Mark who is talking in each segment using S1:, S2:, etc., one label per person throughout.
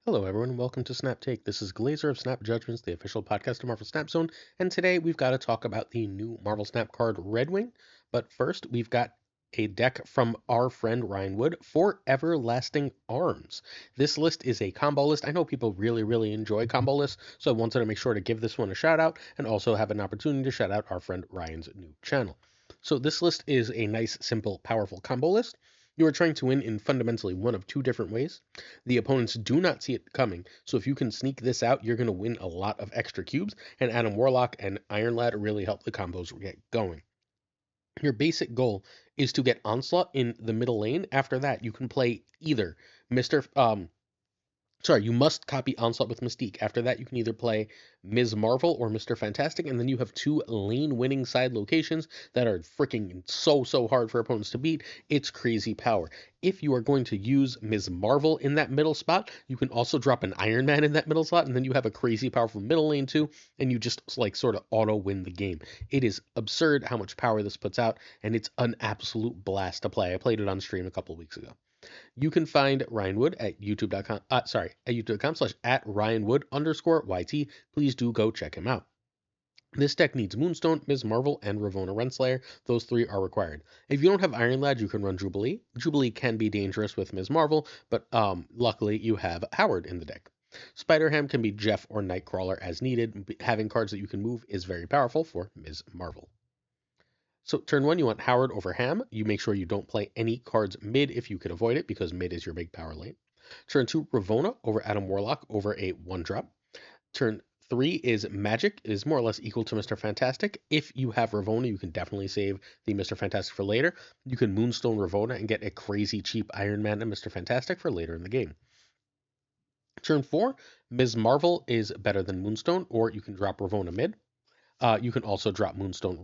S1: Hello, everyone. Welcome to Snap Take. This is Glazer of Snap Judgments, the official podcast of Marvel Snap Zone. And today we've got to talk about the new Marvel Snap card Redwing. But first, we've got a deck from our friend Ryan Wood for Everlasting Arms. This list is a combo list. I know people really enjoy combo lists, so I wanted to make sure to give this one a shout out and also have an opportunity to shout out our friend Ryan's new channel. So this list is a nice, simple, powerful combo list. You are trying to win in fundamentally one of two different ways. The opponents do not see it coming, so if you can sneak this out, you're going to win a lot of extra cubes, and Adam Warlock and Iron Lad really help the combos get going. Your basic goal is to get Onslaught in the middle lane. After that, you can play either Mr. You must copy Onslaught with Mystique. After that, you can either play Ms. Marvel or Mr. Fantastic, and then you have two lane-winning side locations that are freaking so hard for opponents to beat. It's crazy power. If you are going to use Ms. Marvel in that middle spot, you can also drop an Iron Man in that middle slot, and then you have a crazy powerful middle lane too, and you just like sort of auto-win the game. It is absurd how much power this puts out, and it's an absolute blast to play. I played it on stream a couple of weeks ago. You can find Ryan Wood at youtube.com, at youtube.com/at RyanWood_YT. Please do go check him out. This deck needs Moonstone, Ms. Marvel, and Ravonna Renslayer. Those three are required. If you don't have Iron Lad, you can run Jubilee. Jubilee can be dangerous with Ms. Marvel, but luckily you have Howard in the deck. Spider-Ham can be Jeff or Nightcrawler as needed. Having cards that you can move is very powerful for Ms. Marvel. So turn one, you want Howard over Ham. You make sure you don't play any cards mid if you can avoid it, because mid is your big power lane. Turn two, Ravonna over Adam Warlock over a 1-drop. Turn three is Magic, is more or less equal to Mr. Fantastic. If you have Ravonna, you can definitely save the Mr. Fantastic for later. You can Moonstone Ravonna and get a crazy cheap Iron Man and Mr. Fantastic for later in the game. Turn four, Ms. Marvel is better than Moonstone, or you can drop Ravonna mid. You can also drop Moonstone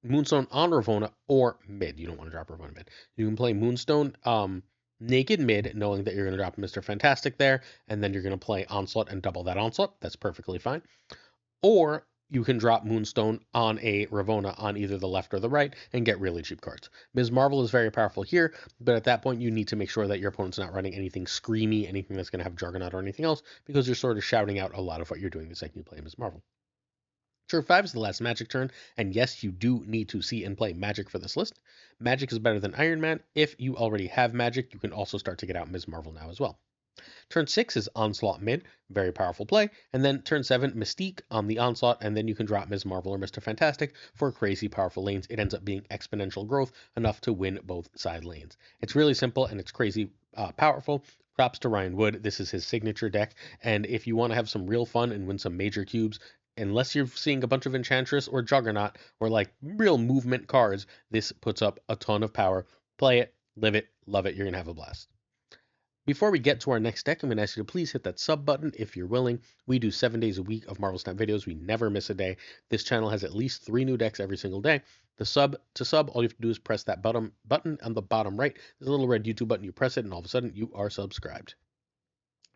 S1: Moonstone on Ravonna or mid. You don't want to drop Ravonna mid. You can play Moonstone naked mid, knowing that you're going to drop Mr. Fantastic there, and then you're going to play Onslaught and double that Onslaught. That's perfectly fine. Or you can drop Moonstone on a Ravonna on either the left or the right and get really cheap cards. Ms. Marvel is very powerful here, but at that point you need to make sure that your opponent's not running anything screamy, anything that's going to have Juggernaut or anything else, because you're sort of shouting out a lot of what you're doing the second you play Ms. Marvel. Turn 5 is the last Magic turn, and yes, you do need to see and play Magic for this list. Magic is better than Iron Man. If you already have Magic, you can also start to get out Ms. Marvel now as well. Turn 6 is Onslaught mid, very powerful play, and then turn 7, Mystique on the Onslaught, and then you can drop Ms. Marvel or Mr. Fantastic for crazy powerful lanes. It ends up being exponential growth, enough to win both side lanes. It's really simple, and it's crazy powerful. Props to Ryan Wood. This is his signature deck, and if you want to have some real fun and win some major cubes, unless you're seeing a bunch of Enchantress or Juggernaut or like real movement cards, this puts up a ton of power. Play it, live it, love it. You're going to have a blast. Before we get to our next deck, I'm going to ask you to please hit that sub button if you're willing. We do 7 days a week of Marvel Snap videos. We never miss a day. This channel has at least 3 new decks every single day. To sub, all you have to do is press that button on the bottom right. There's a little red YouTube button. You press it, and all of a sudden, you are subscribed.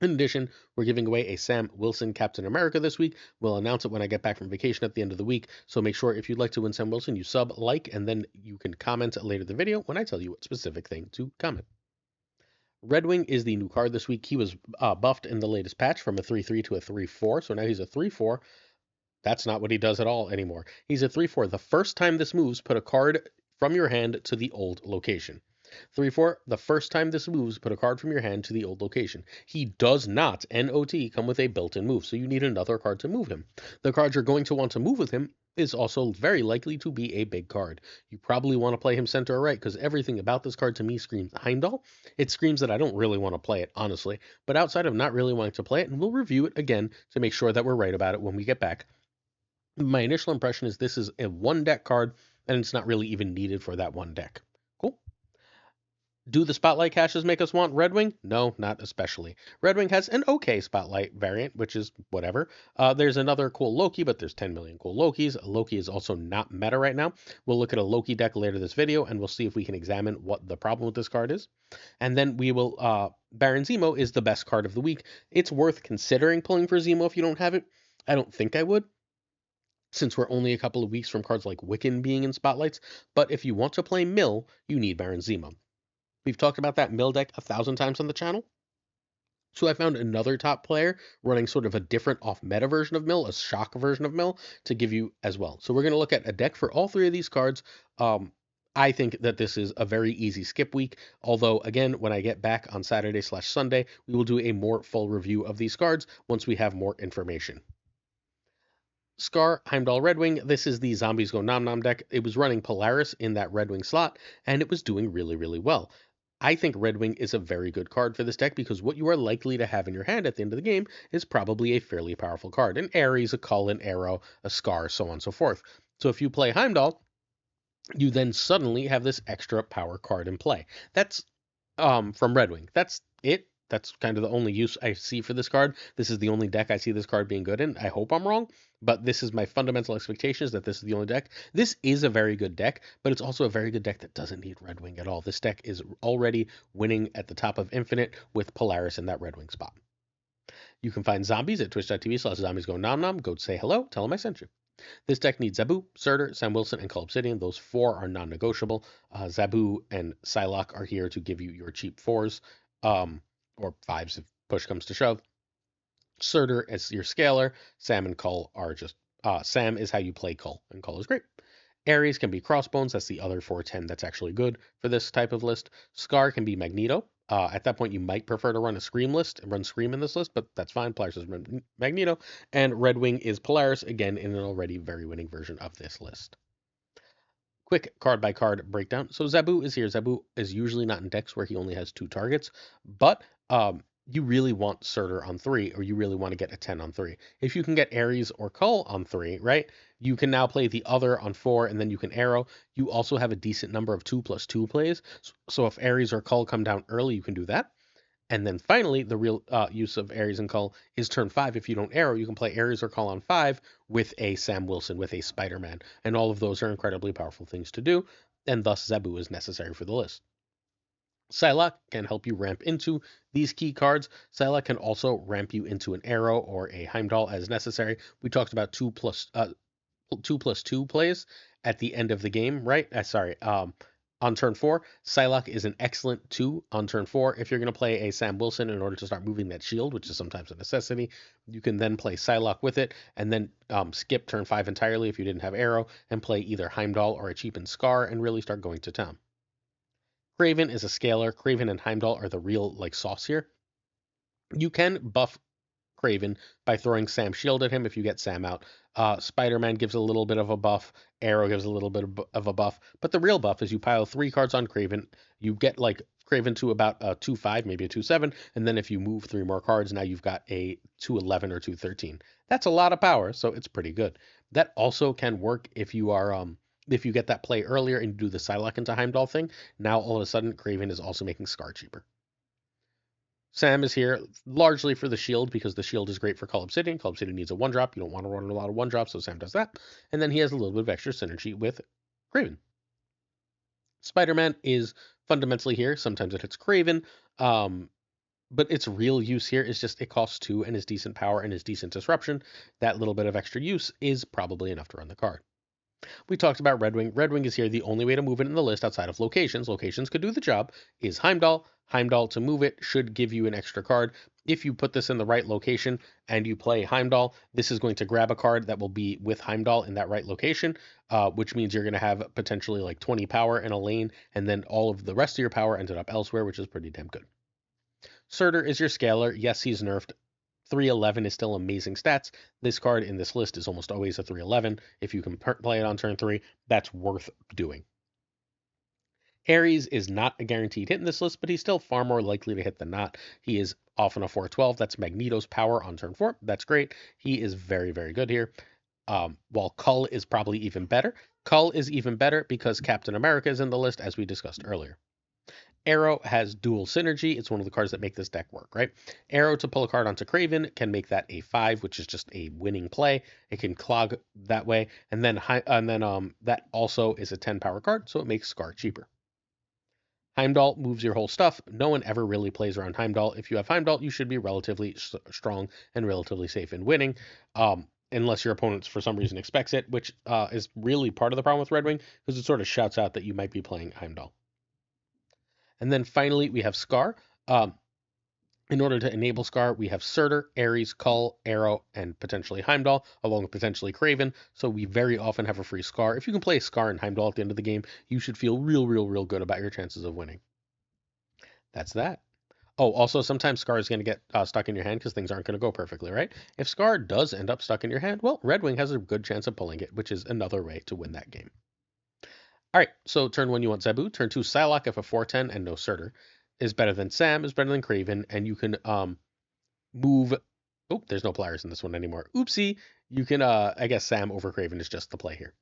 S1: In addition, we're giving away a Sam Wilson Captain America this week. We'll announce it when I get back from vacation at the end of the week. So make sure if you'd like to win Sam Wilson, you sub, like, and then you can comment later in the video when I tell you what specific thing to comment. Redwing is the new card this week. He was buffed in the latest patch from a 3-3 to a 3-4. So now he's a 3-4. That's not what he does at all anymore. He's a 3-4. The first time this moves, put a card from your hand to the old location. 3-4, the first time this moves, put a card from your hand to the old location. He does not, NOT, come with a built-in move, so you need another card to move him. The card you're going to want to move with him is also very likely to be a big card. You probably want to play him center or right, because everything about this card to me screams Heimdall. It screams that I don't really want to play it, honestly, but outside of not really wanting to play it, and we'll review it again to make sure that we're right about it when we get back. My initial impression is this is a one-deck card, and it's not really even needed for that one deck. Cool. Do the Spotlight caches make us want Redwing? No, not especially. Redwing has an okay Spotlight variant, which is whatever. There's another cool Loki, but there's 10 million cool Lokis. Loki is also not meta right now. We'll look at a Loki deck later this video, and we'll see if we can examine what the problem with this card is. And then we will, Baron Zemo is the best card of the week. It's worth considering pulling for Zemo if you don't have it. I don't think I would, since we're only a couple of weeks from cards like Wiccan being in spotlights. But if you want to play Mill, you need Baron Zemo. We've talked about that Mill deck 1,000 times on the channel. So I found another top player running sort of a different off-meta version of Mill, a shock version of Mill, to give you as well. So we're going to look at a deck for all three of these cards. I think that this is a very easy skip week. Although, again, when I get back on Saturday/Sunday, we will do a more full review of these cards once we have more information. Scar, Heimdall, Redwing. This is the Zombies Go Nom Nom deck. It was running Polaris in that Redwing slot, and it was doing really, really well. I think Redwing is a very good card for this deck because what you are likely to have in your hand at the end of the game is probably a fairly powerful card. An Ares, a Cull, an Arrow, a Scar, so on and so forth. So if you play Heimdall, you then suddenly have this extra power card in play. That's from Redwing. That's it. That's kind of the only use I see for this card. This is the only deck I see this card being good in. I hope I'm wrong, but this is my fundamental expectation is that this is the only deck. This is a very good deck, but it's also a very good deck that doesn't need Redwing at all. This deck is already winning at the top of Infinite with Polaris in that Redwing spot. You can find zombies at twitch.tv/zombies go nom nom. Go say hello, tell them I sent you. This deck needs Zabu, Surtur, Sam Wilson, and Cull Obsidian. Those four are non-negotiable. Zabu and Psylocke are here to give you your cheap fours, or fives if push comes to shove. Surtur is your scaler. Sam and Cull are just Sam is how you play Cull, and Cull is great. Ares can be Crossbones. That's the other 410 that's actually good for this type of list. Scar can be Magneto. At that point, you might prefer to run a Scream list and run Scream in this list, but that's fine. Polaris is Magneto. And Redwing is Polaris, again, in an already very winning version of this list. Quick card by card breakdown. So Zabu is here. Zabu is usually not in decks where he only has 2 targets, but you really want Surtur on 3, or you really want to get a 10 on 3. If you can get Ares or Cull on 3, right, you can now play the other on 4, and then you can Arrow. You also have a decent number of 2+2 plays. So if Ares or Cull come down early, you can do that. And then finally, the real use of Ares and Cull is turn 5. If you don't Arrow, you can play Ares or Cull on 5 with a Sam Wilson, with a Spider-Man. And all of those are incredibly powerful things to do, and thus Zabu is necessary for the list. Psylocke can help you ramp into these key cards. Psylocke can also ramp you into an Arrow or a Heimdall as necessary. We talked about 2+2 plays at the end of the game, right? On turn 4, Psylocke is an excellent 2 on turn 4. If you're going to play a Sam Wilson in order to start moving that shield, which is sometimes a necessity, you can then play Psylocke with it, and then skip turn 5 entirely if you didn't have Arrow, and play either Heimdall or a cheapened Scar, and really start going to town. Kraven is a scaler. Kraven and Heimdall are the real sauce here. You can buff Kraven by throwing Sam's shield at him if you get Sam out. Spider-Man gives a little bit of a buff. Arrow gives a little bit of a buff. But the real buff is you pile 3 cards on Kraven. You get Kraven to about a 2/5, maybe a 2/7. And then if you move 3 more cards, now you've got a 2/11 or 2/13. That's a lot of power, so it's pretty good. That also can work if you are if you get that play earlier and do the Psylocke into Heimdall thing. Now all of a sudden Kraven is also making Scar cheaper. Sam is here largely for the shield because the shield is great for Cull Obsidian. Cull Obsidian needs a 1-drop. You don't want to run a lot of 1-drops, so Sam does that. And then he has a little bit of extra synergy with Kraven. Spider-Man is fundamentally here. Sometimes it hits Kraven, but its real use here is just it costs 2 and is decent power and is decent disruption. That little bit of extra use is probably enough to run the card. We talked about Redwing. Redwing is here. The only way to move it in the list outside of locations, locations could do the job, is Heimdall. Heimdall to move it should give you an extra card. If you put this in the right location and you play Heimdall, this is going to grab a card that will be with Heimdall in that right location, which means you're going to have potentially 20 power in a lane, and then all of the rest of your power ended up elsewhere, which is pretty damn good. Surtur is your scaler. Yes, he's nerfed. 311 is still amazing stats. This card in this list is almost always a 311. If you can play it on turn 3, that's worth doing. Ares is not a guaranteed hit in this list, but he's still far more likely to hit than not. He is often a 412. That's Magneto's power on turn 4. That's great. He is very, very good here. While Cull is probably even better. Cull is even better because Captain America is in the list, as we discussed earlier. Arrow has dual synergy. It's one of the cards that make this deck work, right? Arrow to pull a card onto Kraven can make that a 5, which is just a winning play. It can clog that way, and then that also is a 10 power card, so it makes Scar cheaper. Heimdall moves your whole stuff. No one ever really plays around Heimdall. If you have Heimdall, you should be relatively strong and relatively safe in winning, unless your opponent for some reason expects it, which is really part of the problem with Redwing, because it sort of shouts out that you might be playing Heimdall. And then finally, we have Scar. In order to enable Scar, we have Surtur, Ares, Cull, Arrow, and potentially Heimdall, along with potentially Craven. So we very often have a free Scar. If you can play Scar and Heimdall at the end of the game, you should feel real good about your chances of winning. That's that. Oh, also, sometimes Scar is going to get stuck in your hand because things aren't going to go perfectly, right? If Scar does end up stuck in your hand, well, Redwing has a good chance of pulling it, which is another way to win that game. All right, so turn 1, you want Zebu. Turn 2, Psylocke if a 4/10 and no Surtur is better than Sam, is better than Craven, and you can move. Oh, there's no pliers in this one anymore. Oopsie. You can, I guess Sam over Craven is just the play here.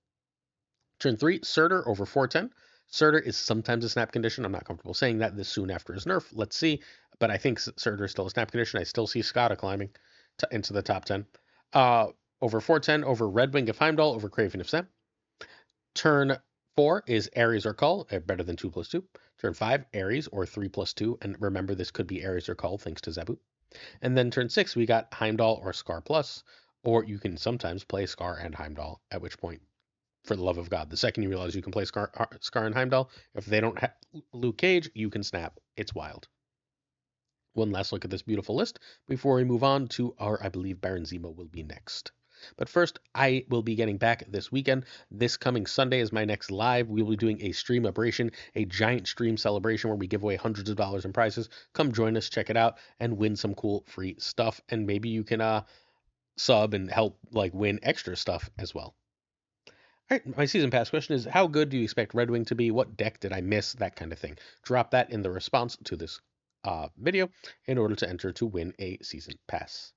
S1: Turn 3, Surtur over 4/10. Surtur is sometimes a snap condition. I'm not comfortable saying that this soon after his nerf. Let's see. But I think Surtur is still a snap condition. I still see Skada climbing into the top 10. Over 4/10, over Redwing if Heimdall, over Craven if Sam. Turn 4 is Ares or Cull, better than 2+2. Turn 5, Ares or 3+2. And remember, this could be Ares or Cull thanks to Zebu. And then turn 6, we got Heimdall or Scar Plus, or you can sometimes play Scar and Heimdall, at which point, for the love of God, the second you realize you can play Scar and Heimdall, if they don't have Luke Cage, you can snap. It's wild. One last look at this beautiful list before we move on to our, I believe Baron Zemo will be next. But first, I will be getting back this weekend. This coming Sunday is my next live. We will be doing a streamabration, a giant stream celebration where we give away hundreds of dollars in prizes. Come join us, check it out, and win some cool free stuff. And maybe you can sub and help like win extra stuff as well. All right, my season pass question is, how good do you expect Redwing to be? What deck did I miss? That kind of thing. Drop that in the response to this video in order to enter to win a season pass.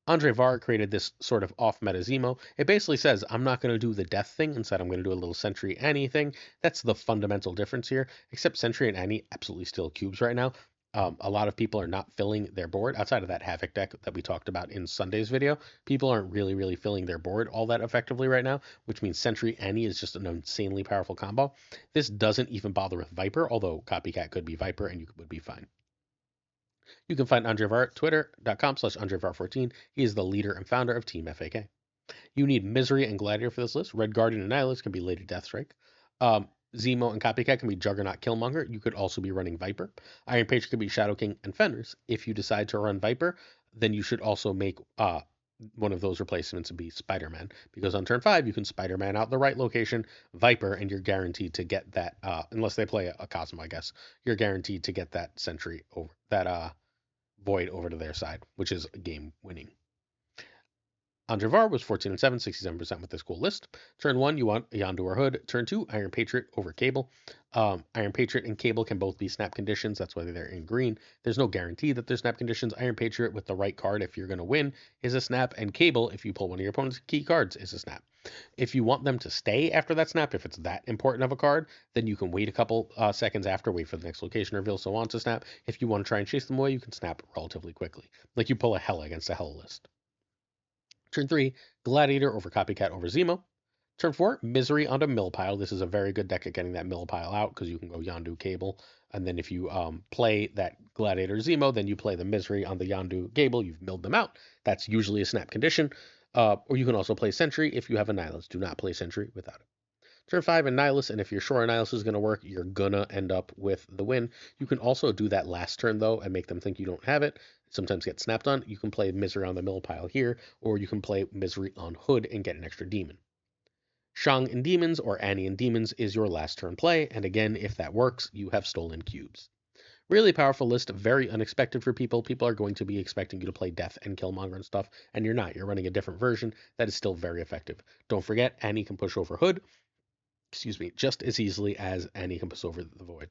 S1: AndreVar created this sort of off-meta Zemo. It basically says, I'm not going to do the death thing. Instead, I'm going to do a little Sentry Annie thing. That's the fundamental difference here, except Sentry and Annie absolutely steal cubes right now. A lot of people are not filling their board. Outside of that Havoc deck that we talked about in Sunday's video, people aren't really filling their board all that effectively right now, which means Sentry Annie is just an insanely powerful combo. This doesn't even bother with Viper, although Copycat could be Viper and you would be fine. You can find AndreVar at twitter.com/AndreVar14. He is the leader and founder of Team FAK. You need Misery and Gladiator for this list. Red Guardian and Nihilist can be Lady Deathstrike. Zemo and Copycat can be Juggernaut Killmonger. You could also be running Viper. Iron Patriot could be Shadow King and Fenders. If you decide to run Viper, then you should also make one of those replacements be Spider-Man, because on turn 5 you can Spider-Man out the right location, Viper, and you're guaranteed to get that, unless they play a Cosmo, I guess, you're guaranteed to get that Sentry over, that Void over to their side, which is game winning. AndreVar was 14 and 7, 67% with this cool list. Turn 1, you want Yondu or Hood. Turn 2, Iron Patriot over Cable. Iron Patriot and Cable can both be snap conditions. That's why they're in green. There's no guarantee that they're snap conditions. Iron Patriot with the right card, if you're going to win, is a snap. And Cable, if you pull one of your opponent's key cards, is a snap. If you want them to stay after that snap, if it's that important of a card, then you can wait a couple seconds after, wait for the next location reveal, so on to snap. If you want to try and chase them away, you can snap relatively quickly. Like you pull a Hela against a Hela list. Turn 3, Gladiator over Copycat over Zemo. Turn 4, Misery onto Millpile. This is a very good deck at getting that Millpile out because you can go Yondu Cable. And then if you play that Gladiator Zemo, then you play the Misery on the Yondu Cable. You've milled them out. That's usually a snap condition. Or you can also play Sentry if you have a Nihilist. Do not play Sentry without it. Turn 5 and Nihilist, and if you're sure a Nihilist is going to work, you're going to end up with the win. You can also do that last turn, though, and make them think you don't have it. Sometimes get snapped on. You can play Misery on the mill pile here, or you can play Misery on Hood and get an extra demon. Shang and Demons, or Annie and Demons, is your last turn play, and again, if that works, you have stolen cubes. Really powerful list, very unexpected for people. People are going to be expecting you to play Death and Killmonger and stuff, and you're not. You're running a different version that is still very effective. Don't forget, Annie can push over Hood, just as easily as Annie can push over the Void.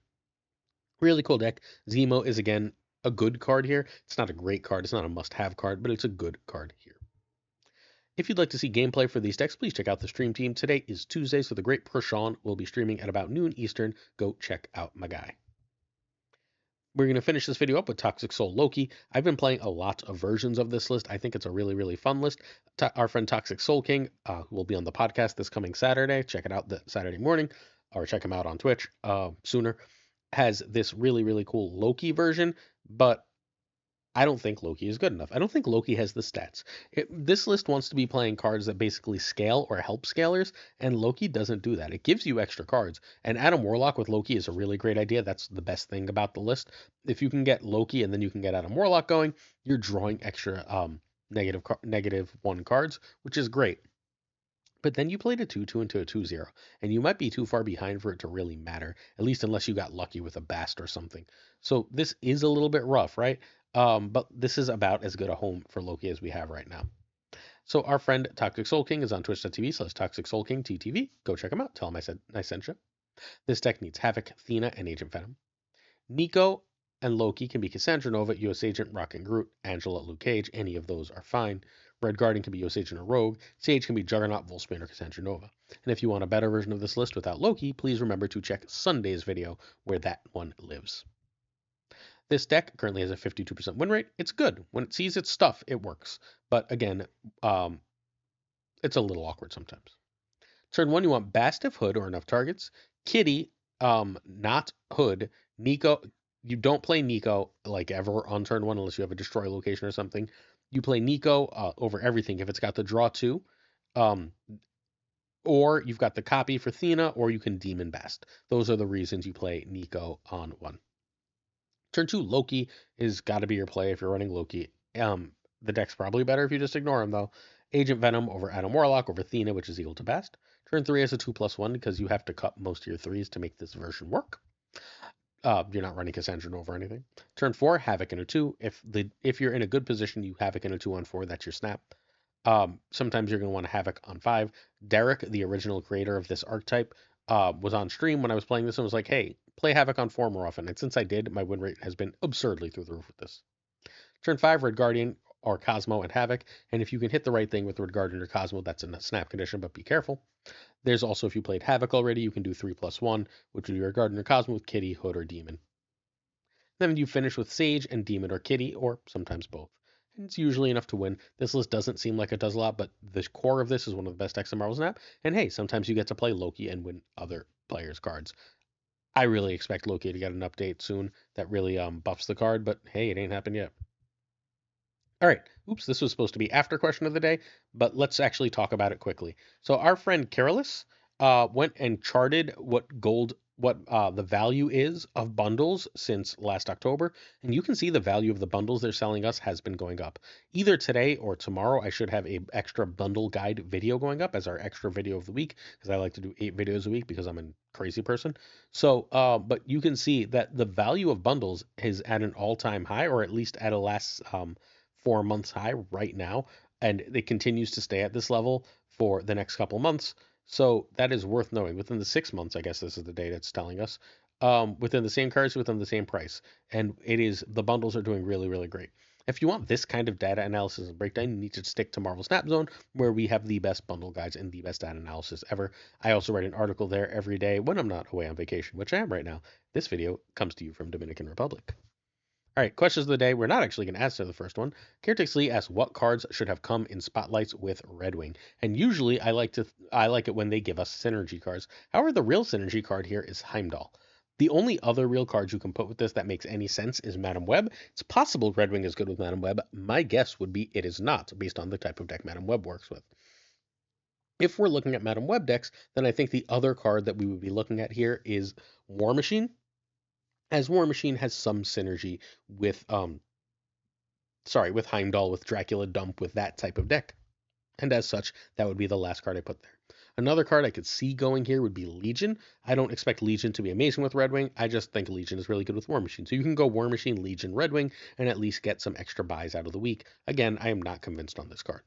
S1: Really cool deck. Zemo is, again, a good card here. It's not a great card. It's not a must-have card, but it's a good card here. If you'd like to see gameplay for these decks, please check out the stream team. Today is Tuesday, so the great Prashant will be streaming at about noon Eastern. Go check out my guy. We're going to finish this video up with Toxic Soul Loki. I've been playing a lot of versions of this list. I think it's a really fun list. Our friend Toxic Soul King, who will be on the podcast this coming Saturday, check it out the Saturday morning, or check him out on Twitch sooner, has this really cool Loki version, but I don't think Loki is good enough. I don't think Loki has the stats. This list wants to be playing cards that basically scale or help scalers, and Loki doesn't do that. It gives you extra cards, and Adam Warlock with Loki is a really great idea. That's the best thing about the list. If you can get Loki and then you can get Adam Warlock going, you're drawing extra negative one cards, which is great. But then you played a 2-2 into a 2-0, and you might be too far behind for it to really matter, at least unless you got lucky with a Bast or something. So this is a little bit rough, right? But this is about as good a home for Loki as we have right now. So our friend Toxic Soul King is on twitch.tv/Toxic Soul King TTV. Go check him out. Tell him I sent you. This deck needs Havoc, Athena, and Agent Venom. Nico and Loki can be Cassandra Nova, US Agent, Rock and Groot, Angela, Luke Cage. Any of those are fine. Red Guardian can be US Agent or Rogue. Sage can be Juggernaut, Wolfsbane, or Cassandra Nova. And if you want a better version of this list without Loki, please remember to check Sunday's video where that one lives. This deck currently has a 52% win rate. It's good. When it sees its stuff, it works. But again, it's a little awkward sometimes. Turn 1, you want Bast if Hood or enough targets. Kitty, not Hood. Nico, you don't play Nico like ever on turn 1 unless you have a destroy location or something. You play Nico over everything if it's got the draw 2. Or you've got the copy for Thena, or you can Demon Bast. Those are the reasons you play Nico on 1. Turn 2, Loki is got to be your play if you're running Loki. The deck's probably better if you just ignore him, though. Agent Venom over Adam Warlock over Thena, which is equal to Bast. Turn 3 has a 2+1 because you have to cut most of your 3s to make this version work. You're not running Cassandra Nova or anything. Turn 4, Havoc in a 2. If you're in a good position, you Havoc in a 2-on-4. That's your snap. Sometimes you're going to want to Havoc on 5. Derek, the original creator of this archetype, was on stream when I was playing this and was like, hey, play Havoc on 4 more often. And since I did, my win rate has been absurdly through the roof with this. Turn 5, Red Guardian or Cosmo and Havoc. And if you can hit the right thing with Red Guardian or Cosmo, that's a snap condition, but be careful. There's also, if you played Havoc already, you can do 3+1, which would be Red Guardian or Cosmo with Kitty, Hood, or Demon. Then you finish with Sage and Demon or Kitty, or sometimes both. And it's usually enough to win. This list doesn't seem like it does a lot, but the core of this is one of the best decks in Marvel Snap. And hey, sometimes you get to play Loki and win other players' cards. I really expect Loki to get an update soon that really buffs the card, but hey, it ain't happened yet. All right. Oops, this was supposed to be after question of the day, but let's actually talk about it quickly. So our friend Carolus went and charted what the value is of bundles since last October, and you can see the value of the bundles they're selling us has been going up. Either today or tomorrow, I should have a extra bundle guide video going up as our extra video of the week, because I like to do 8 videos a week because I'm a crazy person. So, but you can see that the value of bundles is at an all-time high, or at least at a last 4 months high right now, and it continues to stay at this level for the next couple months. So that is worth knowing. Within the 6 months, I guess this is the data it's telling us, within the same cards, within the same price. And the bundles are doing really, really great. If you want this kind of data analysis and breakdown, you need to stick to Marvel Snap Zone, where we have the best bundle guides and the best data analysis ever. I also write an article there every day when I'm not away on vacation, which I am right now. This video comes to you from Dominican Republic. All right, questions of the day. We're not actually going to answer the first one. Caretax Lee asks what cards should have come in spotlights with Redwing, and usually I like it when they give us synergy cards. However, the real synergy card here is Heimdall. The only other real card you can put with this that makes any sense is Madam Web. It's possible Redwing is good with Madam Web. My guess would be it is not, based on the type of deck Madam Web works with. If we're looking at Madam Web decks, then I think the other card that we would be looking at here is War Machine, as War Machine has some synergy with with Heimdall, with Dracula Dump, with that type of deck. And as such, that would be the last card I put there. Another card I could see going here would be Legion. I don't expect Legion to be amazing with Redwing. I just think Legion is really good with War Machine. So you can go War Machine, Legion, Redwing, and at least get some extra buys out of the week. Again, I am not convinced on this card.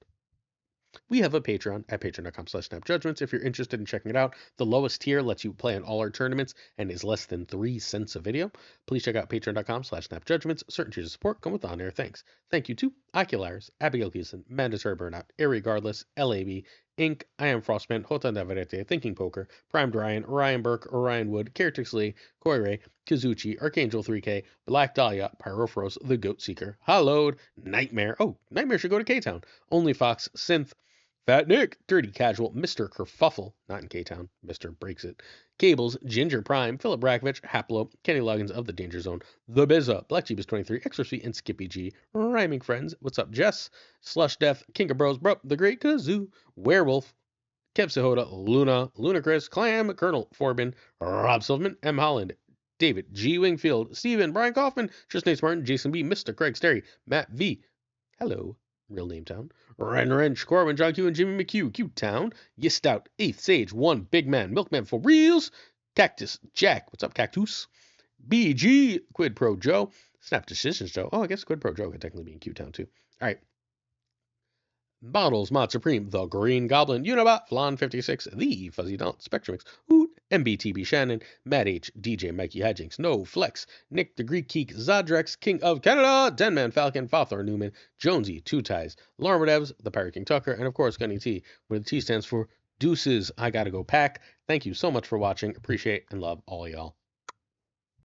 S1: We have a Patreon at patreon.com/snapjudgments. If you're interested in checking it out, the lowest tier lets you play in all our tournaments and is less than 3 cents a video. Please check out patreon.com/snapjudgments. Certain tiers of support come with on-air thanks. Thank you to Oculars, Abigail Keeson, Mandatory Burnout, Irregardless, LAB, Inc., I Am Frostman, Hota Navarrete, Thinking Poker, Primed Ryan, Ryan Burke, Orion Wood, Caretax Lee, Koi Ray, Kazuchi, Archangel 3K, Black Dahlia, Pyrophoros, The Goat Seeker, Hollowed, Nightmare. Oh, Nightmare should go to K-Town. Only Fox, Synth, Fat Nick, Dirty Casual, Mr. Kerfuffle, not in K-Town, Mr. Breaks It, Cables, Ginger Prime, Philip Rakovich, Haplo, Kenny Loggins of the Danger Zone, The Bizza, Black Jeebus 23, Extra Sweet, and Skippy G, Rhyming Friends, What's Up Jess, Slush Death, King of Bros, Bro, The Great Kazoo, Werewolf, Kev Sahota, Luna, Lunacris, Clam, Colonel Forbin, Rob Silverman, M. Holland, David G. Wingfield, Steven, Brian Kaufman, Tristan Martin, Jason B., Mr. Craig Sterry, Matt V. Hello, Real Name Town. Ren Wrench, Corwin, John Q, and Jimmy McHugh, Q Town. Yistout, 8th Sage, 1 Big Man, Milkman for Reals. Cactus Jack, what's up, Cactus? BG, Quid Pro Joe. Snap Decisions Joe. Oh, I guess Quid Pro Joe could technically be in Q Town too. All right. Bottles, Mod Supreme, The Green Goblin, Unibot, Flan56, The Fuzzy Daunt, Spectrumix, Hoot, MBTB Shannon, Matt H, DJ Mikey Hijinks, No Flex, Nick the Greek Geek, Zodrex, King of Canada, Denman Falcon, Fawthor Newman, Jonesy, Two Ties, Larmer Devs, The Pirate King Tucker, and of course Gunny T, where the T stands for Deuces. I gotta go pack. Thank you so much for watching. Appreciate and love all y'all.